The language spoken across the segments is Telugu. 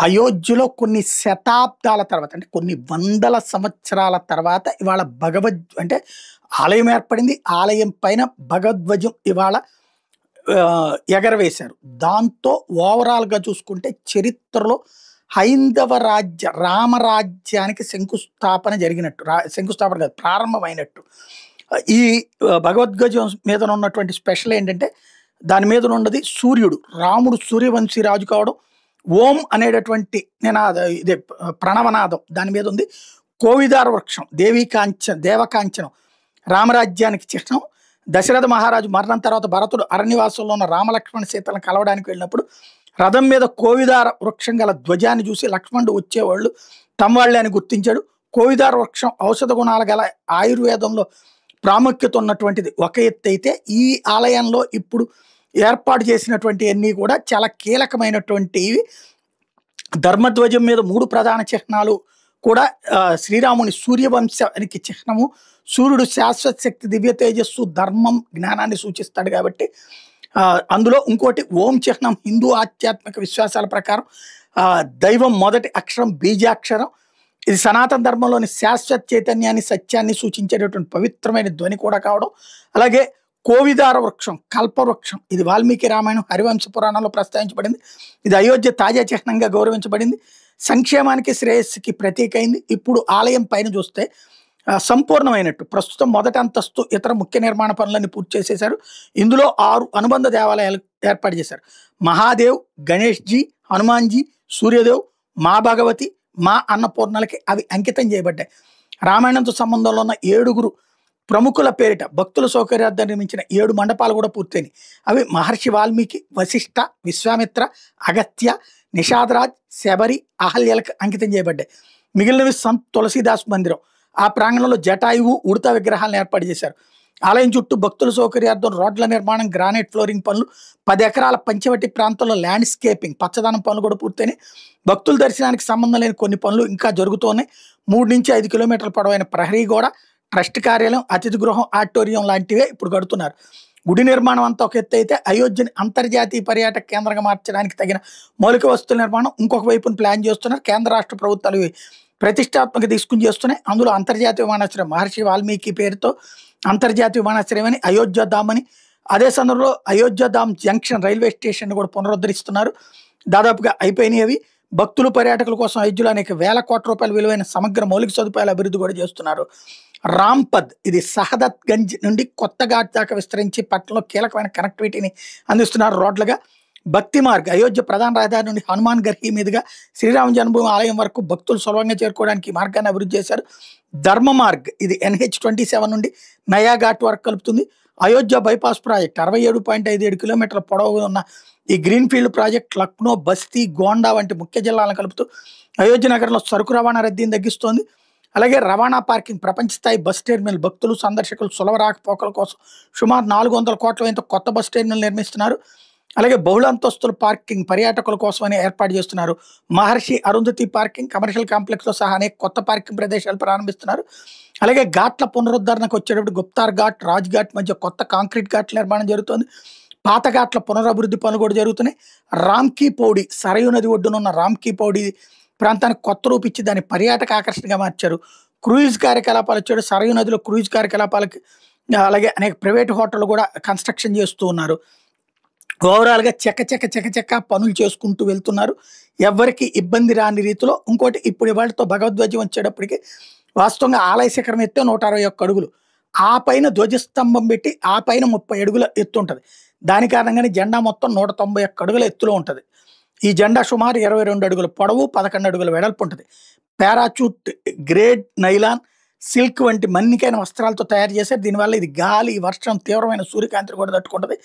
అయోధ్యలో కొన్ని శతాబ్దాల తర్వాత అంటే కొన్ని వందల సంవత్సరాల తర్వాత ఇవాళ అంటే ఆలయం ఏర్పడింది. ఆలయం పైన భగవధ్వజం ఇవాళ ఎగరవేశారు. దాంతో ఓవరాల్‌గా చూసుకుంటే చరిత్రలో హైందవ రామరాజ్యానికి శంకుస్థాపన జరిగినట్టు. శంకుస్థాపన కాదు, ప్రారంభమైనట్టు. ఈ భగవద్గజం మీదన ఉన్నటువంటి స్పెషల్ ఏంటంటే దాని మీదనున్నది సూర్యుడు. రాముడు సూర్యవంశీ రాజు కావడం. ఓం అనేటటువంటి ఇదే ప్రణవనాదం దాని మీద ఉంది. కోవిదార వృక్షం, దేవకాంచనం రామరాజ్యానికి చిహ్నం. దశరథ మహారాజు మరణం తర్వాత భరతుడు అరణ్యవాసంలో ఉన్న రామలక్ష్మణ సీతలను కలవడానికి వెళ్ళినప్పుడు రథం మీద కోవిదార వృక్షం గల ధ్వజాన్ని చూసి లక్ష్మణుడు వచ్చేవాళ్ళు తమ వాళ్ళే అని గుర్తించాడు. కోవిదార వృక్షం ఔషధ గుణాలు గల ఆయుర్వేదంలో ప్రాముఖ్యత ఉన్నటువంటిది ఒక ఎత్తు అయితే, ఈ ఆలయంలో ఇప్పుడు ఏర్పాటు చేసినటువంటి అన్నీ కూడా చాలా కీలకమైనటువంటివి. ధర్మధ్వజం మీద 3 ప్రధాన చిహ్నాలు కూడా శ్రీరాముని సూర్యవంశానికి చిహ్నము. సూర్యుడు శాశ్వత శక్తి, దివ్య తేజస్సు, ధర్మం, జ్ఞానాన్ని సూచిస్తాడు కాబట్టి అందులో ఇంకోటి ఓం చిహ్నం. హిందూ ఆధ్యాత్మిక విశ్వాసాల ప్రకారం దైవం మొదటి అక్షరం బీజాక్షరం. ఇది సనాతన ధర్మంలోని శాశ్వత చైతన్యాన్ని, సత్యాన్ని సూచించేటటువంటి పవిత్రమైన ధ్వని కూడా కావడం. అలాగే కోవిదార వృక్షం, కల్పవృక్షం, ఇది వాల్మీకి రామాయణం, హరివంశ పురాణంలో ప్రస్తావించబడింది. ఇది అయోధ్య తాజా చిహ్నంగా గౌరవించబడింది. సంక్షేమానికి, శ్రేయస్సుకి ప్రతీక అయింది. ఇప్పుడు ఆలయం పైన చూస్తే సంపూర్ణమైనట్టు. ప్రస్తుతం మొదటి అంతస్తు ఇతర ముఖ్య నిర్మాణ పనులన్నీ పూర్తి చేసేశారు. ఇందులో 6 అనుబంధ దేవాలయాలు ఏర్పాటు చేశారు. మహాదేవ్, గణేష్జీ, హనుమాన్జీ, సూర్యదేవ్, మా భగవతి, మా అన్నపూర్ణలకి అవి అంకితం చేయబడ్డాయి. రామాయణంతో సంబంధంలో ఉన్న 7 ప్రముఖుల పేరిట భక్తుల సౌకర్యార్థం నిర్మించిన 7 మండపాలు కూడా పూర్తయినాయి. అవి మహర్షి వాల్మీకి, వశిష్ఠ, విశ్వామిత్ర, అగత్య, నిషాదరాజ్, శబరి, అహల్యలకు అంకితం చేయబడ్డాయి. మిగిలినవి సంత్ తులసీదాస్ మందిరం. ఆ ప్రాంగణంలో జటాయువు, ఉడత విగ్రహాలను ఏర్పాటు చేశారు. ఆలయం చుట్టూ భక్తుల సౌకర్యార్థం రోడ్ల నిర్మాణం, గ్రానైట్ ఫ్లోరింగ్ పనులు, 10 ఎకరాల పంచవటి ప్రాంతంలో ల్యాండ్స్కేపింగ్, పచ్చదనం పనులు కూడా పూర్తయినాయి. భక్తుల దర్శనానికి సంబంధం లేని కొన్ని పనులు ఇంకా జరుగుతున్నాయి. 3 నుంచి 5 కిలోమీటర్ల పొడవైన ప్రహరీ గోడ, ట్రస్ట్ కార్యాలయం, అతిథి గృహం, ఆడిటోరియం లాంటివే ఇప్పుడు కడుతున్నారు. గుడి నిర్మాణం అంతా ఒక ఎత్తు అయితే, అయోధ్యని అంతర్జాతీయ పర్యాటక కేంద్రంగా మార్చడానికి తగిన మౌలిక వస్తువుల నిర్మాణం ఇంకొక వైపును ప్లాన్ చేస్తున్నారు. కేంద్ర రాష్ట్ర ప్రభుత్వాలు ప్రతిష్టాత్మక తీసుకుని చేస్తున్నాయి. అందులో అంతర్జాతీయ విమానాశ్రయం, మహర్షి వాల్మీకి పేరుతో అంతర్జాతీయ విమానాశ్రయం అని, అయోధ్య ధామ్ అని. అదే సందర్భంలో అయోధ్య ధామ్ జంక్షన్ రైల్వే స్టేషన్ కూడా పునరుద్ధరిస్తున్నారు. దాదాపుగా అయిపోయినాయి అవి. భక్తులు, పర్యాటకుల కోసం అయోధ్యలో అనేక వేల కోట్ల రూపాయల విలువైన సమగ్ర మౌలిక సదుపాయాల అభివృద్ధి కూడా చేస్తున్నారు. రాంపద్, ఇది సహదత్గంజ్ నుండి కొత్త ఘాట్ దాకా విస్తరించి పట్టణంలో కీలకమైన కనెక్టివిటీని అందిస్తున్నారు రోడ్లుగా. భక్తి మార్గ్, అయోధ్య ప్రధాన రహదారి నుండి హనుమాన్ గర్హి మీదుగా శ్రీరామ జన్మభూమి ఆలయం వరకు భక్తులు సులభంగా చేరుకోవడానికి ఈ మార్గాన్ని అభివృద్ధి చేశారు. ధర్మ మార్గ్, ఇది NH-27 నుండి నయా ఘాట్ వరకు కలుపుతుంది. అయోధ్య బైపాస్ ప్రాజెక్ట్ 67.57 కిలోమీటర్ల పొడవు ఉన్న ఈ గ్రీన్ఫీల్డ్ ప్రాజెక్ట్ లక్నో, బస్తీ, గోండా వంటి ముఖ్య జిల్లాలను కలుపుతూ అయోధ్య నగరంలో సరుకు రవాణా రద్దీని తగ్గిస్తోంది. అలాగే రవాణా పార్కింగ్, ప్రపంచ స్థాయి బస్ టెర్మినల్, భక్తులు, సందర్శకులు సులభ రాకపోకల కోసం సుమారు 400 కోట్ల వ్యయంతో కొత్త బస్ టెర్మినల్ నిర్మిస్తున్నారు. అలాగే బహుళ అంతస్తుల పార్కింగ్ పర్యాటకుల కోసమని ఏర్పాటు చేస్తున్నారు. మహర్షి అరుంధతి పార్కింగ్, కమర్షియల్ కాంప్లెక్స్లో సహా అనేక కొత్త పార్కింగ్ ప్రదేశాలు ప్రారంభిస్తున్నారు. అలాగే ఘాట్ల పునరుద్ధరణకు వచ్చేటప్పుడు గుప్తార్ ఘాట్, రాజ్ ఘాట్ మధ్య కొత్త కాంక్రీట్ ఘాట్ల నిర్మాణం జరుగుతుంది. పాత ఘాట్ల పునరభివృద్ధి పనులు కూడా జరుగుతున్నాయి. రామ్కీ పౌడి, సరయూ నది ఒడ్డునున్న రామ్కీ పౌడి ప్రాంతానికి కొత్త రూపిచ్చి దాన్ని పర్యాటక ఆకర్షణగా మార్చారు. క్రూయిజ్ కార్యకలాపాలు వచ్చాడు. సరయూ నదిలో క్రూయిజ్ కార్యకలాపాలకి అలాగే అనేక ప్రైవేట్ హోటళ్ళు కూడా కన్స్ట్రక్షన్ చేస్తూ ఉన్నారు. ఓవరాల్గా చెక్క పనులు చేసుకుంటూ వెళ్తున్నారు. ఎవరికి ఇబ్బంది రాని రీతిలో. ఇంకోటి, ఇప్పుడు ఇవాళతో భగవద్ధ్వజం వచ్చేటప్పటికి వాస్తవంగా ఆలయ శిఖరం ఎత్తే 161 అడుగులు. ఆ పైన ధ్వజస్తంభం పెట్టి ఆ పైన 30 అడుగుల ఎత్తు ఉంటుంది. దాని కారణంగానే జెండా మొత్తం 191 అడుగుల ఎత్తులో ఉంటుంది. ఈ జెండా సుమారు 22 అడుగుల పొడవు, 11 అడుగుల వెడల్పు ఉంటుంది. పారాచూట్, గ్రేడ్ నైలాన్, సిల్క్ వంటి మన్నికైన వస్త్రాలతో తయారు చేశారు. దీనివల్ల ఇది గాలి, వర్షం, తీవ్రమైన సూర్యకాంతిని కూడా తట్టుకుంటుంది.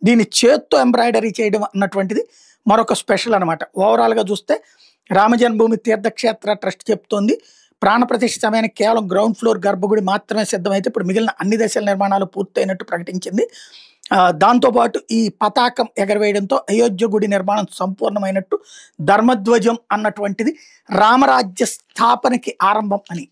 దీన్ని చేత్తో ఎంబ్రాయిడరీ చేయడం అన్నటువంటిది మరొక స్పెషల్ అనమాట. ఓవరాల్గా చూస్తే రామజన్మభూమి తీర్థక్షేత్ర ట్రస్ట్ చెప్తోంది ప్రాణప్రతిష్ఠ సమయానికి కేవలం గ్రౌండ్ ఫ్లోర్ గర్భగుడి మాత్రమే సిద్ధమైతే ఇప్పుడు మిగిలిన అన్ని దశల నిర్మాణాలు పూర్తయినట్టు ప్రకటించింది. దాంతోపాటు ఈ పతాకం ఎగరవేయడంతో అయోధ్య గుడి నిర్మాణం సంపూర్ణమైనట్టు. ధర్మధ్వజం అన్నటువంటిది రామరాజ్య స్థాపనకి ఆరంభం అని.